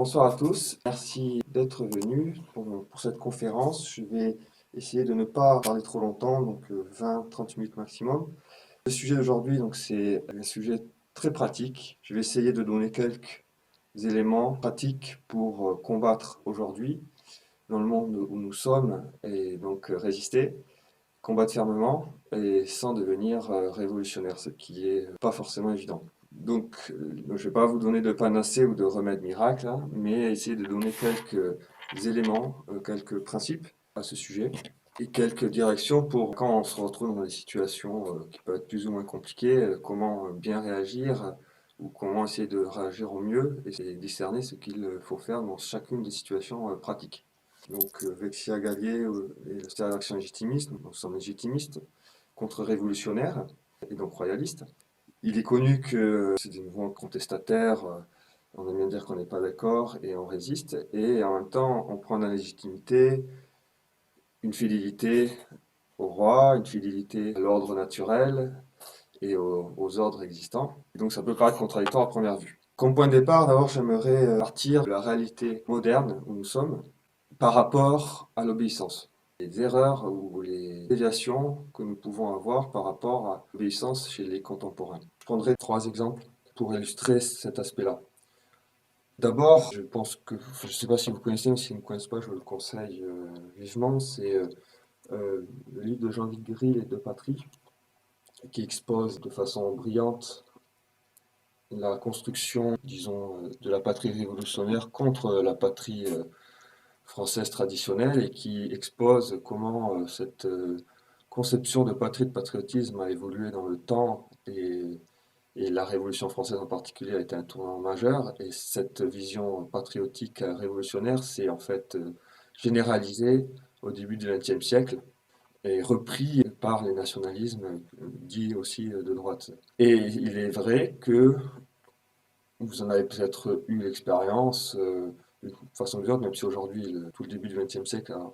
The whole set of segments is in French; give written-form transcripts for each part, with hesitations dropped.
Bonsoir à tous, merci d'être venus pour cette conférence. Je vais essayer de ne pas parler trop longtemps, donc 20-30 minutes maximum. Le sujet d'aujourd'hui, donc c'est un sujet très pratique. Je vais essayer de donner quelques éléments pratiques pour combattre aujourd'hui dans le monde où nous sommes et donc résister, combattre fermement et sans devenir révolutionnaire, ce qui est pas forcément évident. Donc, je ne vais pas vous donner de panacée ou de remède miracle, hein, mais essayer de donner quelques éléments, quelques principes à ce sujet et quelques directions pour quand on se retrouve dans des situations qui peuvent être plus ou moins compliquées, comment bien réagir ou comment essayer de réagir au mieux et discerner ce qu'il faut faire dans chacune des situations pratiques. Donc, Vexia Gallier et le Stade d'Action Légitimiste, nous sommes légitimistes, contre-révolutionnaires et donc royalistes. Il est connu que c'est des mouvements contestataires, on aime bien dire qu'on n'est pas d'accord et on résiste, et en même temps on prend la légitimité, une fidélité au roi, une fidélité à l'ordre naturel et aux ordres existants. Et donc ça peut paraître contradictoire à première vue. Comme point de départ, d'abord j'aimerais partir de la réalité moderne où nous sommes par rapport à l'obéissance. Les erreurs ou les déviations que nous pouvons avoir par rapport à l'obéissance chez les contemporains. Je prendrai trois exemples pour illustrer cet aspect-là. D'abord, je pense que, je ne sais pas si vous connaissez, mais si vous ne connaissez pas, je vous le conseille vivement, c'est le livre de Jean Villeray, Les deux patries, qui expose de façon brillante la construction, disons, de la patrie révolutionnaire contre la patrie française traditionnelle et qui expose comment cette conception de patrie, de patriotisme a évolué dans le temps et la Révolution française en particulier a été un tournant majeur. Et cette vision patriotique révolutionnaire s'est en fait généralisée au début du XXe siècle et repris par les nationalismes dits aussi de droite. Et il est vrai que vous en avez peut-être eu l'expérience de façon ou d'une autre, même si aujourd'hui tout le début du XXe siècle a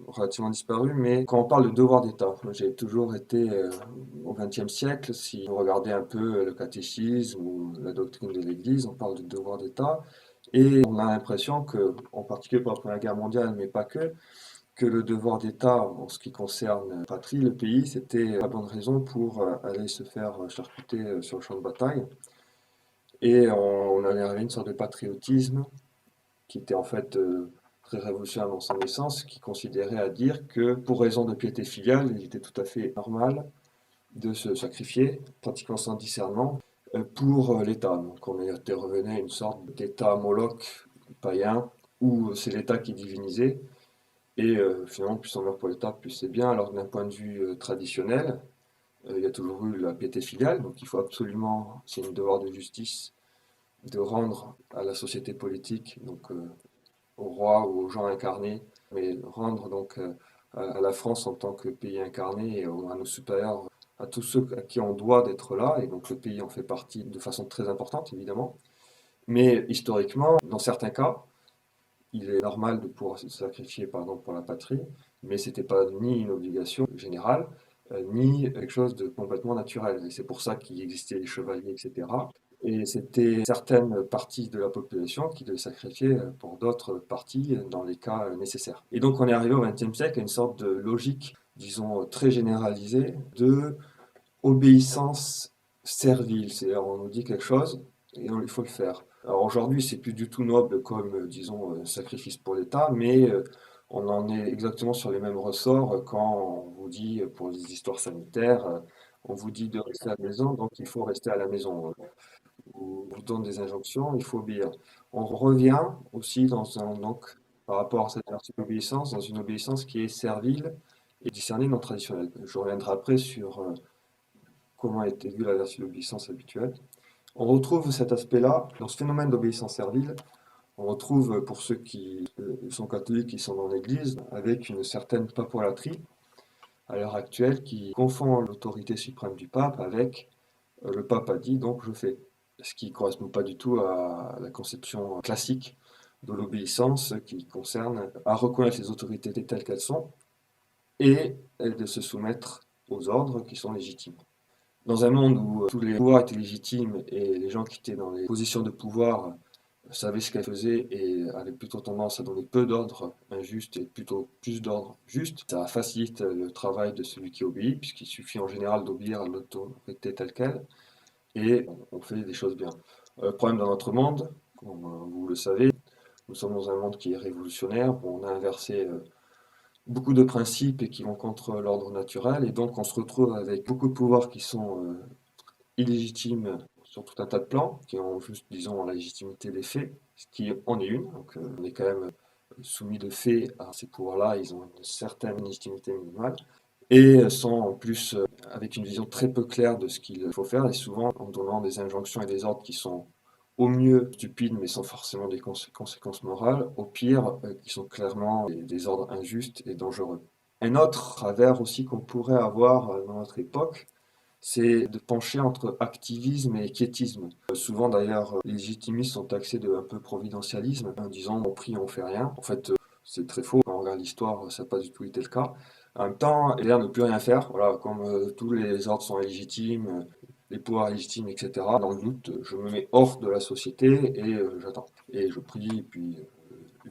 relativement disparu, mais quand on parle de devoir d'État, moi j'ai toujours été au XXe siècle, si vous regardez un peu le catéchisme ou la doctrine de l'Église, on parle de devoir d'État, et on a l'impression que, en particulier pour la Première Guerre mondiale, mais pas que le devoir d'État en ce qui concerne la patrie, le pays, c'était la bonne raison pour aller se faire charcuter sur le champ de bataille. Et on en est arrivé à une sorte de patriotisme qui était en fait très révolutionnaire dans son essence, qui considérait à dire que pour raison de piété filiale, il était tout à fait normal de se sacrifier, pratiquement sans discernement, pour l'État. Donc on était revenu à une sorte d'État Moloch païen, où c'est l'État qui est divinisé, et finalement plus on meurt pour l'État, plus c'est bien. Alors d'un point de vue traditionnel, il y a toujours eu la piété filiale, donc il faut absolument, c'est un devoir de justice, de rendre à la société politique, donc au roi ou aux gens incarnés, mais rendre donc à la France en tant que pays incarné et à nos supérieurs, à tous ceux à qui on doit d'être là, et donc le pays en fait partie de façon très importante évidemment. Mais historiquement, dans certains cas, il est normal de pouvoir se sacrifier par exemple pour la patrie, mais c'était pas ni une obligation générale, ni quelque chose de complètement naturel. Et c'est pour ça qu'il existait les chevaliers, etc. Et c'était certaines parties de la population qui devaient sacrifier pour d'autres parties dans les cas nécessaires. Et donc on est arrivé au XXe siècle à une sorte de logique, disons, très généralisée de obéissance servile. C'est-à-dire on nous dit quelque chose et il faut le faire. Alors aujourd'hui c'est plus du tout noble comme, disons, sacrifice pour l'État, mais on en est exactement sur les mêmes ressorts quand on vous dit, pour les histoires sanitaires, on vous dit de rester à la maison, donc il faut rester à la maison vous donne des injonctions, il faut obéir. On revient aussi donc, par rapport à cette vertu d'obéissance, dans une obéissance qui est servile et discernée non traditionnelle. Je reviendrai après sur comment a été vue la vertu d'obéissance habituelle. On retrouve cet aspect-là dans ce phénomène d'obéissance servile. On retrouve, pour ceux qui sont catholiques, qui sont dans l'Église, avec une certaine papolatrie à l'heure actuelle qui confond l'autorité suprême du pape avec le pape a dit, donc je fais. Ce qui ne correspond pas du tout à la conception classique de l'obéissance qui concerne à reconnaître les autorités telles qu'elles sont et de se soumettre aux ordres qui sont légitimes. Dans un monde où tous les pouvoirs étaient légitimes et les gens qui étaient dans les positions de pouvoir savait ce qu'elle faisait et avait plutôt tendance à donner peu d'ordres injustes et plutôt plus d'ordres justes. Ça facilite le travail de celui qui obéit, puisqu'il suffit en général d'obéir à l'autorité telle qu'elle, et on fait des choses bien. Le problème dans notre monde, comme vous le savez, nous sommes dans un monde qui est révolutionnaire, où on a inversé beaucoup de principes et qui vont contre l'ordre naturel, et donc on se retrouve avec beaucoup de pouvoirs qui sont illégitimes sur tout un tas de plans, qui ont juste, disons, la légitimité des faits, ce qui en est une. Donc on est quand même soumis de fait à ces pouvoirs-là, ils ont une certaine légitimité minimale, et sont en plus avec une vision très peu claire de ce qu'il faut faire, et souvent en donnant des injonctions et des ordres qui sont au mieux stupides, mais sans forcément des conséquences morales, au pire, qui sont clairement des ordres injustes et dangereux. Un autre travers aussi qu'on pourrait avoir dans notre époque, c'est de pencher entre activisme et quiétisme. Souvent d'ailleurs, les légitimistes sont taxés de un peu providentialisme, en disant on prie, on fait rien. En fait, c'est très faux. Quand on regarde l'histoire, ça n'a pas du tout été le cas. En même temps, l'air ne plus rien faire, voilà, comme tous les ordres sont illégitimes, les pouvoirs illégitimes, etc. Dans le doute, je me mets hors de la société et j'attends. Et je prie, et puis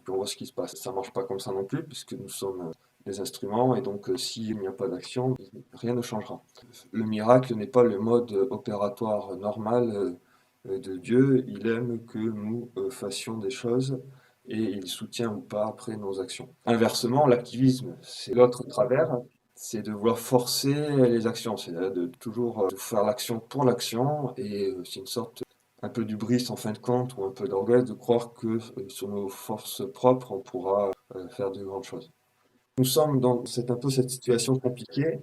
on voit ce qui se passe. Ça marche pas comme ça non plus, puisque nous sommes des instruments, et donc s'il n'y a pas d'action, rien ne changera. Le miracle n'est pas le mode opératoire normal de Dieu. Il aime que nous fassions des choses et il soutient ou pas après nos actions. Inversement, l'activisme, c'est l'autre travers, c'est de vouloir forcer les actions, c'est de toujours faire l'action pour l'action, et c'est une sorte un peu d'hubris en fin de compte, ou un peu d'orgueil de croire que sur nos forces propres, on pourra faire de grandes choses. Nous sommes dans un peu cette situation compliquée.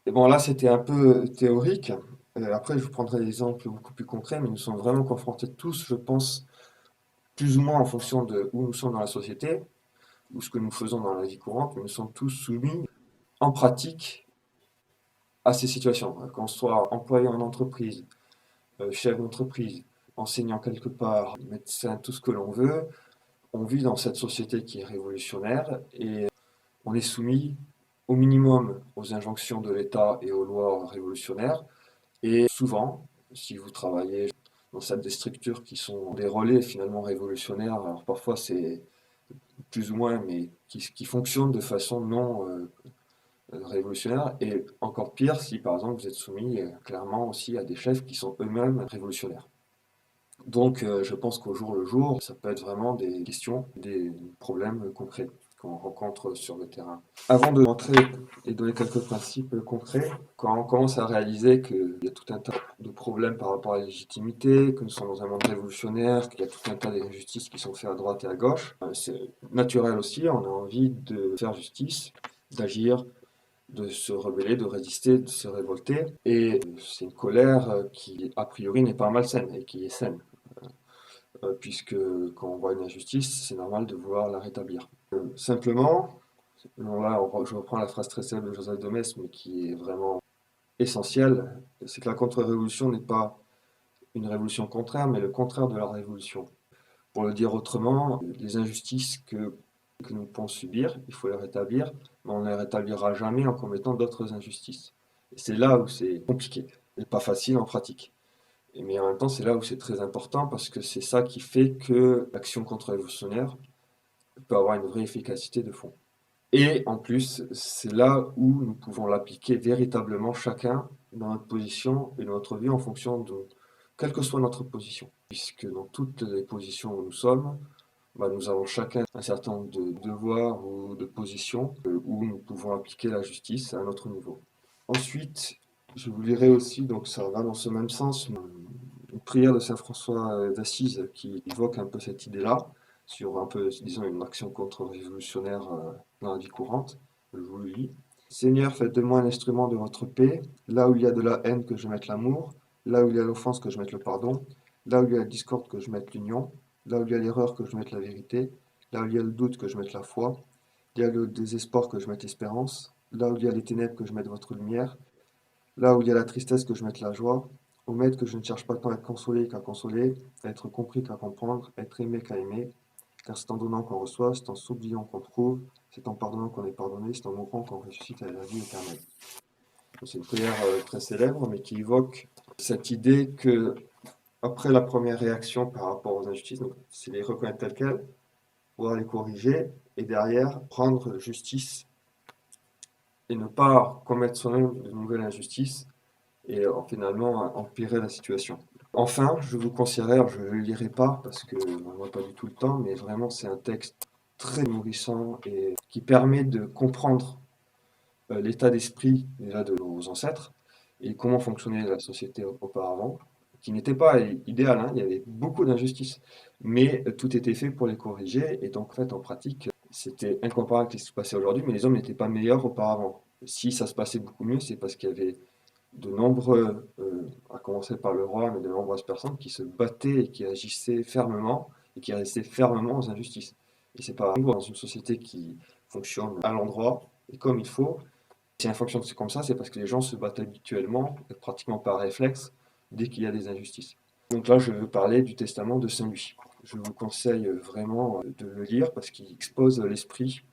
Et bon, là, c'était un peu théorique. Après, je vous prendrai des exemples beaucoup plus concrets, mais nous sommes vraiment confrontés tous, je pense, plus ou moins en fonction de où nous sommes dans la société, ou ce que nous faisons dans la vie courante, mais nous sommes tous soumis en pratique à ces situations. Qu'on soit employé en entreprise, chef d'entreprise, enseignant quelque part, médecin, tout ce que l'on veut, on vit dans cette société qui est révolutionnaire et on est soumis au minimum aux injonctions de l'État et aux lois révolutionnaires. Et souvent, si vous travaillez dans des structures qui sont des relais finalement révolutionnaires, alors parfois c'est plus ou moins, mais qui fonctionnent de façon non révolutionnaire, et encore pire si par exemple vous êtes soumis clairement aussi à des chefs qui sont eux-mêmes révolutionnaires. Donc je pense qu'au jour le jour, ça peut être vraiment des questions, des problèmes concrets qu'on rencontre sur le terrain. Avant de rentrer et donner quelques principes concrets, quand on commence à réaliser qu'il y a tout un tas de problèmes par rapport à la légitimité, que nous sommes dans un monde révolutionnaire, qu'il y a tout un tas d'injustices qui sont faites à droite et à gauche, c'est naturel aussi, on a envie de faire justice, d'agir, de se rebeller, de résister, de se révolter. Et c'est une colère qui, a priori, n'est pas malsaine et qui est saine, puisque quand on voit une injustice, c'est normal de vouloir la rétablir. Simplement, là, je reprends la phrase très célèbre de Joseph de Metz, mais qui est vraiment essentielle, c'est que la contre-révolution n'est pas une révolution contraire, mais le contraire de la révolution. Pour le dire autrement, les injustices que nous pouvons subir, il faut les rétablir, mais on ne les rétablira jamais en commettant d'autres injustices. Et c'est là où c'est compliqué, et pas facile en pratique. Mais en même temps, c'est là où c'est très important, parce que c'est ça qui fait que l'action contre-révolutionnaire peut avoir une vraie efficacité de fond. Et en plus, c'est là où nous pouvons l'appliquer véritablement chacun dans notre position et dans notre vie en fonction de quelle que soit notre position. Puisque dans toutes les positions où nous sommes, nous avons chacun un certain nombre de devoirs ou de positions où nous pouvons appliquer la justice à notre niveau. Ensuite, je vous lirai aussi, donc ça va dans ce même sens, une prière de Saint François d'Assise qui évoque un peu cette idée-là, sur un peu, disons, une action contre-révolutionnaire dans la vie courante. Je vous le lis. Seigneur, faites de moi un instrument de votre paix. Là où il y a de la haine, que je mette l'amour. Là où il y a l'offense, que je mette le pardon. Là où il y a la discorde, que je mette l'union. Là où il y a l'erreur, que je mette la vérité. Là où il y a le doute, que je mette la foi. Il y a le désespoir, que je mette l'espérance. Là où il y a les ténèbres, que je mette votre lumière. Là où il y a la tristesse, que je mette la joie. Ô Maître, que je ne cherche pas tant à être consolé qu'à consoler, à être compris qu'à comprendre, à être aimé qu'à aimer. Car c'est en donnant qu'on reçoit, c'est en s'oubliant qu'on trouve, c'est en pardonnant qu'on est pardonné, c'est en mourant qu'on ressuscite à la vie éternelle. C'est une prière très célèbre, mais qui évoque cette idée que Après la première réaction par rapport aux injustices, donc, c'est les reconnaître telles quelles, pouvoir les corriger, et derrière prendre justice et ne pas commettre soi-même de nouvelles injustices et finalement empirer la situation. Enfin, je vous conseillerais, alors je ne le lirai pas parce que on n'a pas du tout le temps, mais vraiment c'est un texte très nourrissant et qui permet de comprendre l'état d'esprit déjà de nos ancêtres et comment fonctionnait la société auparavant, qui n'était pas idéal, hein, il y avait beaucoup d'injustices, mais tout était fait pour les corriger et donc en fait en pratique c'était incomparable avec ce qui se passait aujourd'hui, mais les hommes n'étaient pas meilleurs auparavant. Si ça se passait beaucoup mieux, c'est parce qu'il y avait de nombreux, à commencer par le roi, mais de nombreuses personnes qui se battaient et qui agissaient fermement et qui résistaient fermement aux injustices. Et c'est pas dans une société qui fonctionne à l'endroit et comme il faut. Si elle fonctionne comme ça, c'est parce que les gens se battent habituellement, et pratiquement par réflexe, dès qu'il y a des injustices. Donc là, je veux parler du testament de Saint Louis. Je vous conseille vraiment de le lire parce qu'il expose l'esprit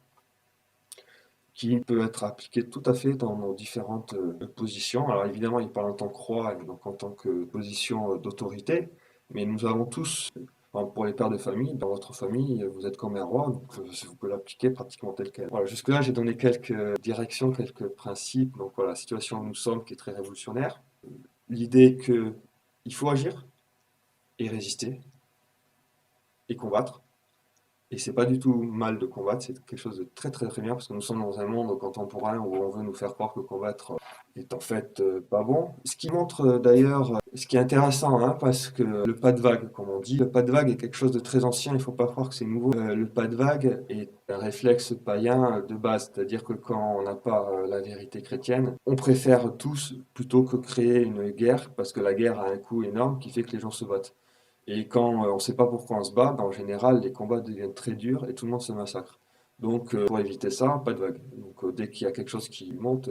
qui peut être appliqué tout à fait dans nos différentes positions. Alors évidemment, il parle en tant que roi, et donc en tant que position d'autorité, mais nous avons tous, enfin, pour les pères de famille, dans votre famille, vous êtes comme un roi, donc vous pouvez l'appliquer pratiquement tel quel. Voilà, jusque-là, j'ai donné quelques directions, quelques principes. Donc voilà, la situation où nous sommes qui est très révolutionnaire. L'idée qu'il faut agir et résister et combattre. Et c'est pas du tout mal de combattre, c'est quelque chose de très très très bien parce que nous sommes dans un monde contemporain où on veut nous faire croire que combattre est en fait pas bon. Ce qui montre d'ailleurs, ce qui est intéressant, hein, parce que le pas de vague, comme on dit, le pas de vague est quelque chose de très ancien, il faut pas croire que c'est nouveau. Le pas de vague est un réflexe païen de base, c'est-à-dire que quand on n'a pas la vérité chrétienne, on préfère tous plutôt que créer une guerre parce que la guerre a un coût énorme qui fait que les gens se battent. Et quand on ne sait pas pourquoi on se bat, ben, en général, les combats deviennent très durs et tout le monde se massacre. Donc, pour éviter ça, pas de vague. Donc, dès qu'il y a quelque chose qui monte,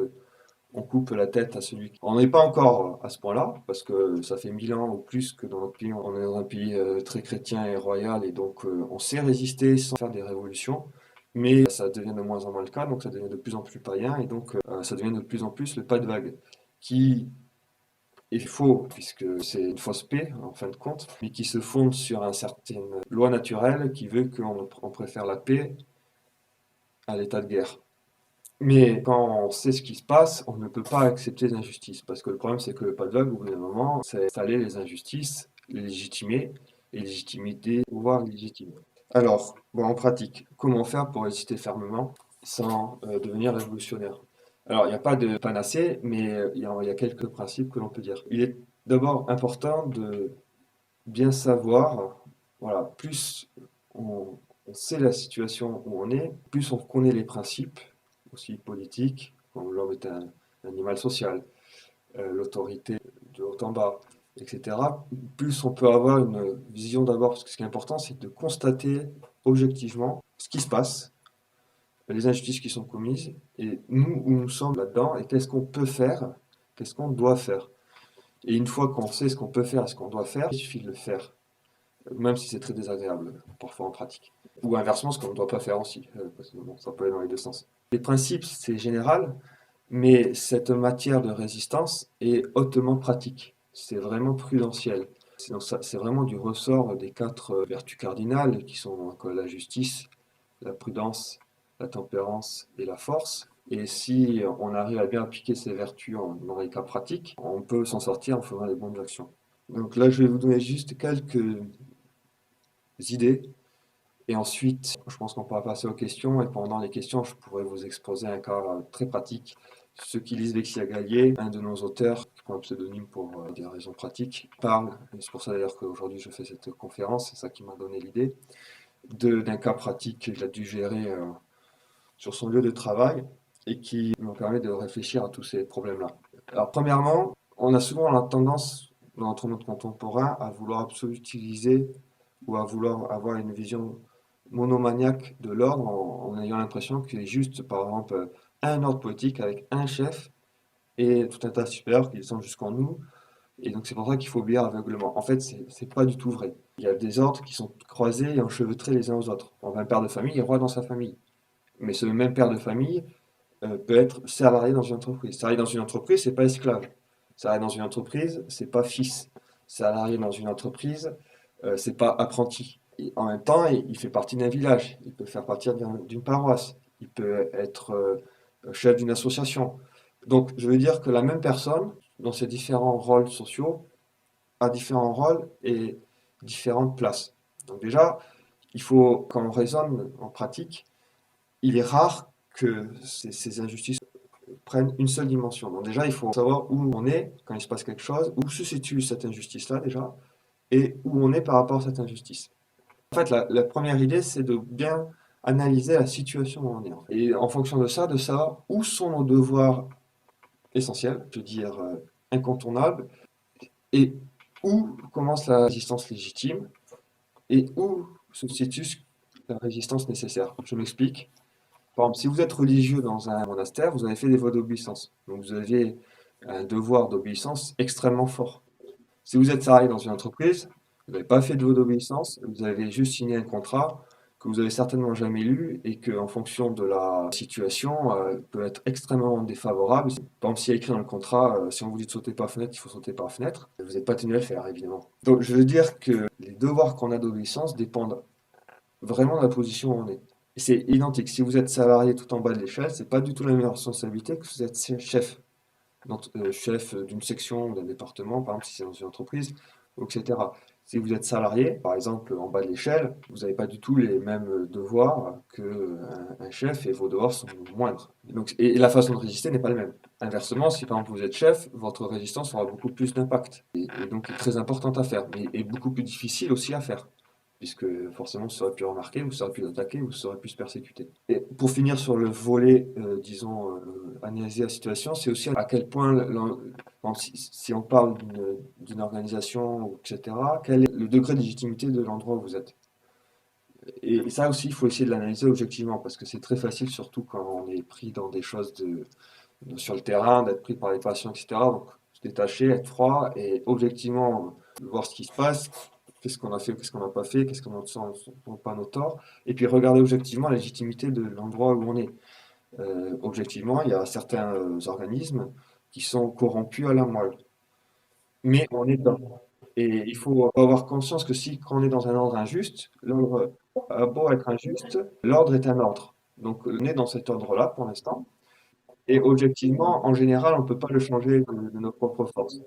on coupe la tête à celui qui... On n'est pas encore à ce point-là, parce que ça fait 1000 ans ou plus que dans notre pays, on est dans un pays très chrétien et royal, et donc on sait résister sans faire des révolutions. Mais ça devient de moins en moins le cas, donc ça devient de plus en plus païen, et donc ça devient de plus en plus le pas de vague, qui est faux, puisque c'est une fausse paix, en fin de compte, mais qui se fonde sur une certaine loi naturelle qui veut qu'on préfère la paix à l'état de guerre. Mais quand on sait ce qui se passe, on ne peut pas accepter les injustices, parce que le problème, c'est que le pas de vague, au bout d'un moment, c'est installer les injustices, les légitimer, et légitimité, pouvoir légitimer. Alors, bon, en pratique, comment faire pour résister fermement sans devenir révolutionnaire? Alors, il n'y a pas de panacée, mais il y a quelques principes que l'on peut dire. Il est d'abord important de bien savoir, voilà, plus on sait la situation où on est, plus on connaît les principes, aussi politiques, comme l'homme est un animal social, l'autorité de haut en bas, etc., plus on peut avoir une vision d'abord, parce que ce qui est important, c'est de constater objectivement ce qui se passe, les injustices qui sont commises, et nous, où nous sommes là-dedans, et qu'est-ce qu'on peut faire, qu'est-ce qu'on doit faire. Et une fois qu'on sait ce qu'on peut faire et ce qu'on doit faire, il suffit de le faire, même si c'est très désagréable, parfois en pratique. Ou inversement, ce qu'on ne doit pas faire aussi, parce que bon, ça peut aller dans les deux sens. Les principes, c'est général, mais cette matière de résistance est hautement pratique. C'est vraiment prudentiel. C'est vraiment du ressort des quatre vertus cardinales qui sont donc la justice, la prudence, la tempérance et la force. Et si on arrive à bien appliquer ces vertus dans les cas pratiques, on peut s'en sortir en faisant les bonnes actions. Donc là, je vais vous donner juste quelques idées. Et ensuite, je pense qu'on pourra passer aux questions. Et pendant les questions, je pourrais vous exposer un cas très pratique. Ceux qui lisent Vexia Gallier, un de nos auteurs, qui prend un pseudonyme pour des raisons pratiques, parle, et c'est pour ça d'ailleurs qu'aujourd'hui je fais cette conférence, c'est ça qui m'a donné l'idée, d'un cas pratique qu'il a dû gérer sur son lieu de travail et qui nous permet de réfléchir à tous ces problèmes-là. Alors, premièrement, on a souvent la tendance, dans notre monde contemporain, à vouloir absolutiser ou à vouloir avoir une vision monomaniaque de l'ordre en ayant l'impression qu'il est juste, par exemple, un ordre politique avec un chef et tout un tas supérieurs qui descendent jusqu'en nous. Et donc, c'est pour ça qu'il faut obéir aveuglement. En fait, c'est pas du tout vrai. Il y a des ordres qui sont croisés et enchevêtrés les uns aux autres. Un père de famille est roi dans sa famille. Mais ce même père de famille peut être salarié dans une entreprise. Salarié dans une entreprise, c'est pas esclave. Salarié dans une entreprise, c'est pas fils. salarié dans une entreprise, c'est pas apprenti. Et en même temps, il fait partie d'un village, il peut faire partie d'une paroisse, il peut être chef d'une association. Donc, je veux dire que la même personne, dans ses différents rôles sociaux, a différents rôles et différentes places. Donc déjà, il faut, quand on raisonne en pratique, il est rare que ces injustices prennent une seule dimension. Donc déjà, il faut savoir où on est quand il se passe quelque chose, où se situe cette injustice-là déjà, et où on est par rapport à cette injustice. En fait, la première idée, c'est de bien analyser la situation où on est. Et en fonction de ça, de savoir où sont nos devoirs essentiels, je veux dire incontournables, et où commence la résistance légitime, et où se situe la résistance nécessaire. Je m'explique. Par exemple, si vous êtes religieux dans un monastère, vous avez fait des voies d'obéissance. Donc vous avez un devoir d'obéissance extrêmement fort. Si vous êtes salarié dans une entreprise, vous n'avez pas fait de voie d'obéissance, vous avez juste signé un contrat que vous avez certainement jamais lu et que, en fonction de la situation, peut être extrêmement défavorable. Par exemple, s'il y a écrit dans le contrat, si on vous dit de sauter par la fenêtre, il faut sauter par la fenêtre, vous n'êtes pas tenu à le faire, évidemment. Donc, je veux dire que les devoirs qu'on a d'obéissance dépendent vraiment de la position où on est. Et c'est identique. Si vous êtes salarié tout en bas de l'échelle, c'est pas du tout la même responsabilité que si vous êtes chef. Donc, chef d'une section ou d'un département, par exemple, si c'est dans une entreprise, etc. Si vous êtes salarié, par exemple, en bas de l'échelle, vous n'avez pas du tout les mêmes devoirs qu'un chef et vos devoirs sont moindres. Donc, et la façon de résister n'est pas la même. Inversement, si par exemple vous êtes chef, votre résistance aura beaucoup plus d'impact et donc est très importante à faire, mais est beaucoup plus difficile aussi à faire puisque forcément ça aurait pu remarquer, ou ça aurait pu l'attaquer, ou ça aurait pu se persécuter. Et pour finir sur le volet, disons, analyser la situation, c'est aussi à quel point, si on parle d'une organisation, etc., quel est le degré de légitimité de l'endroit où vous êtes. Et ça aussi, il faut essayer de l'analyser objectivement, parce que c'est très facile, surtout quand on est pris dans des choses sur le terrain, d'être pris par les patients, etc. Donc, se détacher, être froid, et objectivement voir ce qui se passe, qu'est-ce qu'on a fait, qu'est-ce qu'on n'a pas fait, qu'est-ce qu'on ne sont pas nos torts, et puis regarder objectivement la légitimité de l'endroit où on est. Objectivement, il y a certains organismes qui sont corrompus à la moelle, mais on est dedans. Et il faut avoir conscience que si, quand on est dans un ordre injuste, l'ordre a beau être injuste, l'ordre est un ordre. Donc on est dans cet ordre-là pour l'instant, et objectivement, en général, on ne peut pas le changer de nos propres forces.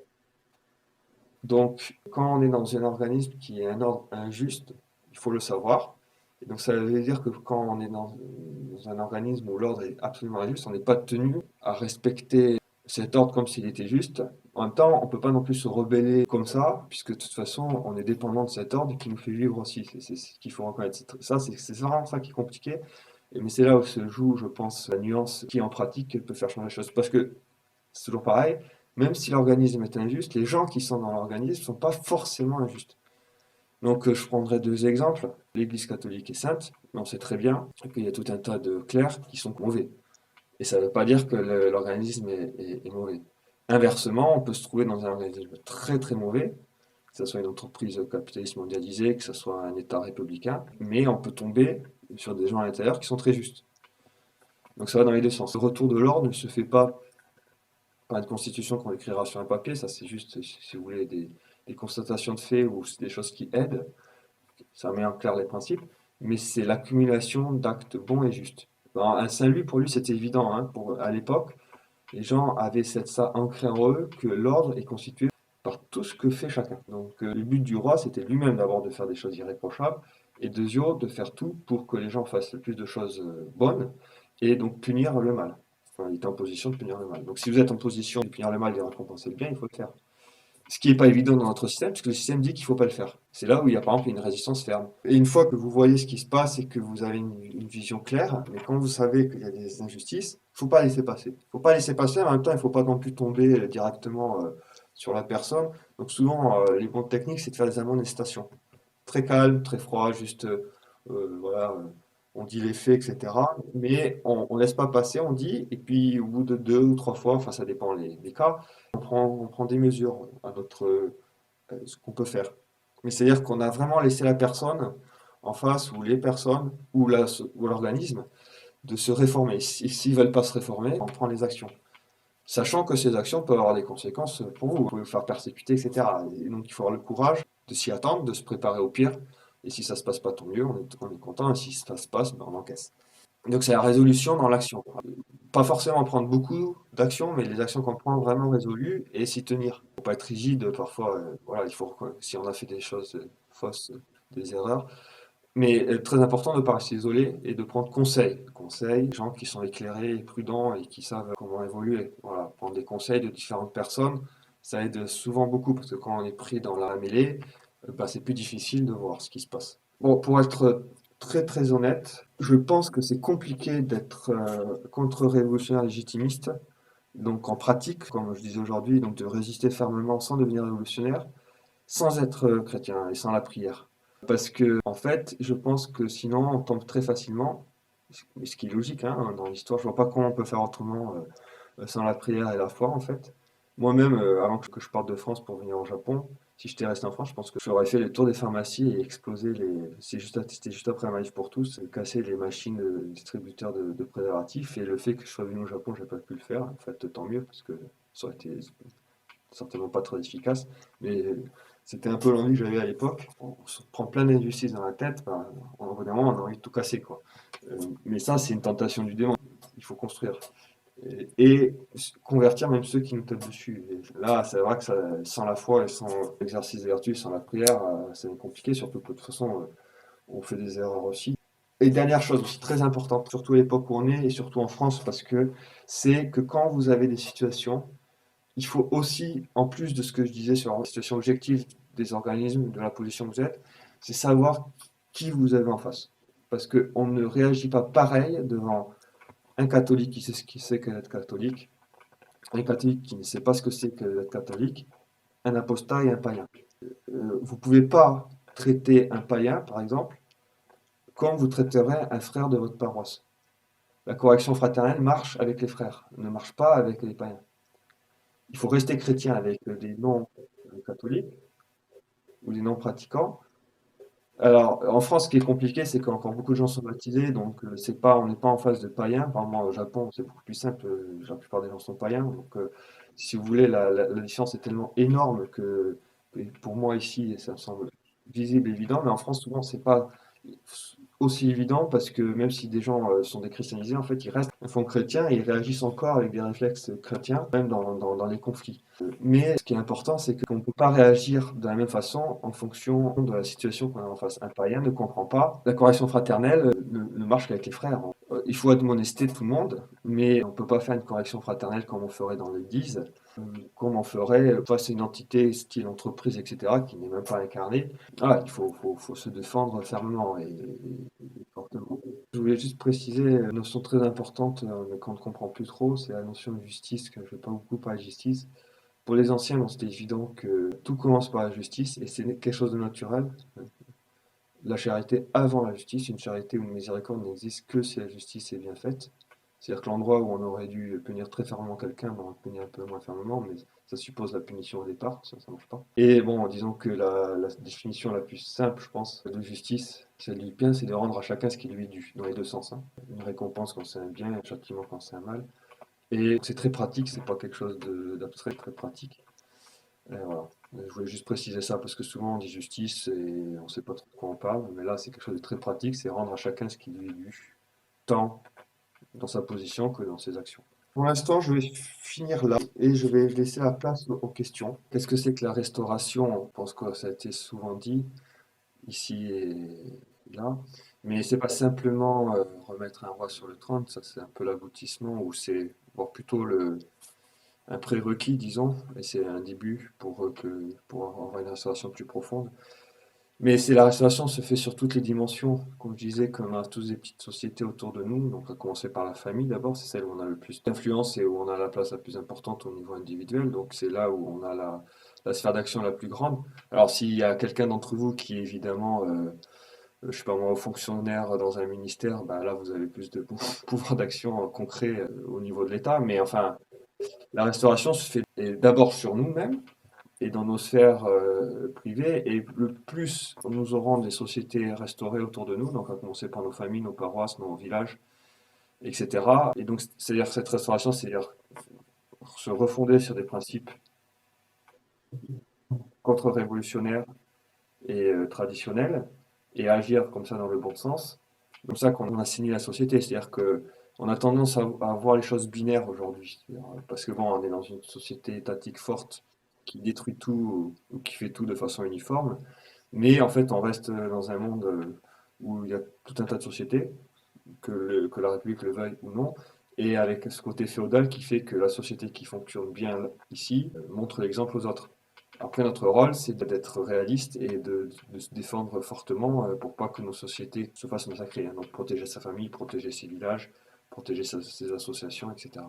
Donc, quand on est dans un organisme qui est un ordre injuste, il faut le savoir. Et donc, ça veut dire que quand on est dans un organisme où l'ordre est absolument injuste, on n'est pas tenu à respecter cet ordre comme s'il était juste. En même temps, on ne peut pas non plus se rebeller comme ça, puisque de toute façon, on est dépendant de cet ordre qui nous fait vivre aussi. C'est ce qu'il faut reconnaître. Ça, c'est vraiment ça qui est compliqué. Mais c'est là où se joue, je pense, la nuance qui, en pratique, peut faire changer les choses. Parce que c'est toujours pareil, même si l'organisme est injuste, les gens qui sont dans l'organisme ne sont pas forcément injustes. Donc je prendrai deux exemples. L'Église catholique est sainte, mais on sait très bien qu'il y a tout un tas de clercs qui sont mauvais. Et ça ne veut pas dire que l'organisme est mauvais. Inversement, on peut se trouver dans un organisme très très mauvais, que ce soit une entreprise capitaliste mondialisée, que ce soit un État républicain, mais on peut tomber sur des gens à l'intérieur qui sont très justes. Donc ça va dans les deux sens. Le retour de l'ordre ne se fait pas une constitution qu'on écrira sur un papier, ça c'est juste, si vous voulez, des constatations de faits ou des choses qui aident, ça met en clair les principes, mais c'est l'accumulation d'actes bons et justes. Alors, un Saint-Louis, pour lui, c'était évident, hein, à l'époque, les gens avaient ça ancré en eux, que l'ordre est constitué par tout ce que fait chacun. Donc le but du roi, c'était lui-même d'abord de faire des choses irréprochables, et deuxièmement, de faire tout pour que les gens fassent le plus de choses bonnes, et donc punir le mal. Enfin, il était en position de punir le mal. Donc si vous êtes en position de punir le mal et de récompenser le bien, il faut le faire. Ce qui n'est pas évident dans notre système, puisque le système dit qu'il ne faut pas le faire. C'est là où il y a par exemple une résistance ferme. Et une fois que vous voyez ce qui se passe et que vous avez une vision claire, mais quand vous savez qu'il y a des injustices, il ne faut pas laisser passer. Il ne faut pas laisser passer, en même temps, il ne faut pas non plus tomber directement sur la personne. Donc souvent, les bonnes techniques, c'est de faire des amonestations. Très calme, très froid, juste, voilà, on dit les faits, etc. Mais on ne laisse pas passer, on dit, et puis au bout de deux ou trois fois, enfin ça dépend des cas, on prend des mesures à ce qu'on peut faire. Mais c'est-à-dire qu'on a vraiment laissé la personne en face, ou les personnes, ou l'organisme, de se réformer. S'ils ne veulent pas se réformer, on prend les actions. sachant que ces actions peuvent avoir des conséquences pour vous. Vous pouvez vous faire persécuter, etc. Et donc il faut avoir le courage de s'y attendre, de se préparer au pire. Et si ça se passe pas, tant mieux, on est content. Et si ça se passe, ben, on encaisse. Donc c'est la résolution dans l'action. Pas forcément prendre beaucoup d'actions, mais les actions qu'on prend vraiment résolues et s'y tenir. Faut pas être rigide, parfois, voilà, il faut, si on a fait des choses fausses, des erreurs. Mais très important de ne pas rester isolé et de prendre conseil. Conseil, des gens qui sont éclairés et prudents et qui savent comment évoluer. Voilà, prendre des conseils de différentes personnes, ça aide souvent beaucoup parce que quand on est pris dans la mêlée, bah, c'est plus difficile de voir ce qui se passe. Bon, pour être très très honnête, je pense que c'est compliqué d'être contre-révolutionnaire légitimiste. Donc en pratique, comme je disais aujourd'hui, donc de résister fermement sans devenir révolutionnaire, sans être chrétien et sans la prière. Parce que, en fait, je pense que sinon, on tombe très facilement, ce qui est logique hein, dans l'histoire. Je vois pas comment on peut faire autrement sans la prière et la foi, en fait. Moi-même, avant que je parte de France pour venir au Japon, si j'étais resté en France, je pense que j'aurais fait le tour des pharmacies et explosé les. C'était juste après la Manif pour tous, casser les machines distributeurs de préservatifs. Et le fait que je sois venu au Japon, j'ai pas pu le faire. En fait, tant mieux, parce que ça aurait été certainement pas très efficace, mais c'était un peu l'envie que j'avais à l'époque. On se prend plein d'injustices dans la tête, bah, au bout d'un moment, on a envie de tout casser, quoi. Mais ça, c'est une tentation du démon. Il faut construire. Et convertir même ceux qui nous tapent dessus. Et là, c'est vrai que ça, sans la foi et sans l'exercice des vertus, sans la prière, c'est compliqué, surtout que de toute façon, on fait des erreurs aussi. Et dernière chose aussi très importante, surtout à l'époque où on est, et surtout en France, parce que c'est que quand vous avez des situations il faut aussi, en plus de ce que je disais sur la situation objective des organismes, de la position que vous êtes, c'est savoir qui vous avez en face. Parce qu'on ne réagit pas pareil devant un catholique qui sait ce qu'il sait que d'être catholique, un catholique qui ne sait pas ce que c'est que d'être catholique, un apostat et un païen. Vous ne pouvez pas traiter un païen, par exemple, comme vous traiterez un frère de votre paroisse. La correction fraternelle marche avec les frères, ne marche pas avec les païens. Il faut rester chrétien avec des non-catholiques ou des non-pratiquants. Alors, en France, ce qui est compliqué, c'est qu'encore beaucoup de gens sont baptisés, donc c'est pas, on n'est pas en face de païens. Par exemple, au Japon, c'est beaucoup plus simple, la plupart des gens sont païens. Donc, si vous voulez, la différence est tellement énorme que pour moi ici, ça me semble visible et évident, mais en France, souvent, c'est pas aussi évident parce que même si des gens sont déchristianisés, en fait, ils restent un fond chrétien et ils réagissent encore avec des réflexes chrétiens, même dans les conflits. Mais ce qui est important, c'est qu'on ne peut pas réagir de la même façon en fonction de la situation qu'on a en face. Un païen ne comprend pas. La correction fraternelle ne marche qu'avec les frères. Il faut admonester tout le monde, mais on ne peut pas faire une correction fraternelle comme on ferait dans l'Église, comme on ferait face à une entité style entreprise, etc., qui n'est même pas incarnée. Voilà, faut se défendre fermement et fortement. Je voulais juste préciser une notion très importante, mais qu'on ne comprend plus trop, c'est la notion de justice, que je ne vais pas beaucoup parler de justice. Pour les anciens, bon, c'était évident que tout commence par la justice et c'est quelque chose de naturel. La charité avant la justice, une charité ou une miséricorde n'existe que si la justice est bien faite. C'est-à-dire que l'endroit où on aurait dû punir très fermement quelqu'un, ben, on le punit un peu moins fermement, mais ça suppose la punition au départ, ça ne marche pas. Et bon, disons que la définition la plus simple, je pense, de justice, celle du bien, c'est de rendre à chacun ce qui lui est dû, dans les deux sens, hein. Une récompense quand c'est un bien, un châtiment quand c'est un mal. Et c'est très pratique, c'est pas quelque chose d'abstrait, très pratique. Et voilà. Je voulais juste préciser ça parce que souvent on dit justice et on sait pas trop de quoi on parle, mais là c'est quelque chose de très pratique, c'est rendre à chacun ce qui lui est dû, tant dans sa position que dans ses actions. Pour l'instant, je vais finir là et je vais laisser la place aux questions. Qu'est-ce que c'est que la restauration? Je pense que ça a été souvent dit ici et là, mais c'est pas simplement remettre un roi sur le trône, ça c'est un peu l'aboutissement ou c'est voire plutôt un prérequis, disons, et c'est un début pour avoir une restauration plus profonde. Mais c'est la restauration se fait sur toutes les dimensions. Comme je disais, comme on a tous des petites sociétés autour de nous, donc à commencer par la famille d'abord, c'est celle où on a le plus d'influence et où on a la place la plus importante au niveau individuel. Donc c'est là où on a la sphère d'action la plus grande. Alors s'il y a quelqu'un d'entre vous qui est évidemment, je sais pas moi, haut fonctionnaire dans un ministère, bah là vous avez plus de pouvoir d'action concret au niveau de l'État. Mais enfin, la restauration se fait d'abord sur nous-mêmes et dans nos sphères privées, et le plus nous aurons des sociétés restaurées autour de nous, donc à commencer par nos familles, nos paroisses, nos villages, etc. Et donc, c'est-à-dire cette restauration, c'est-à-dire se refonder sur des principes contre-révolutionnaires et traditionnels, et agir comme ça dans le bon sens. C'est comme ça qu'on assainit la société. C'est-à-dire que on a tendance à voir les choses binaires aujourd'hui. Parce que bon, on est dans une société étatique forte qui détruit tout ou qui fait tout de façon uniforme. Mais en fait, on reste dans un monde où il y a tout un tas de sociétés, que la République le veuille ou non, et avec ce côté féodal qui fait que la société qui fonctionne bien ici montre l'exemple aux autres. Après, notre rôle, c'est d'être réaliste et de se défendre fortement pour pas que nos sociétés se fassent massacrer, hein. Donc protéger sa famille, protéger ses villages, protéger ses associations, etc.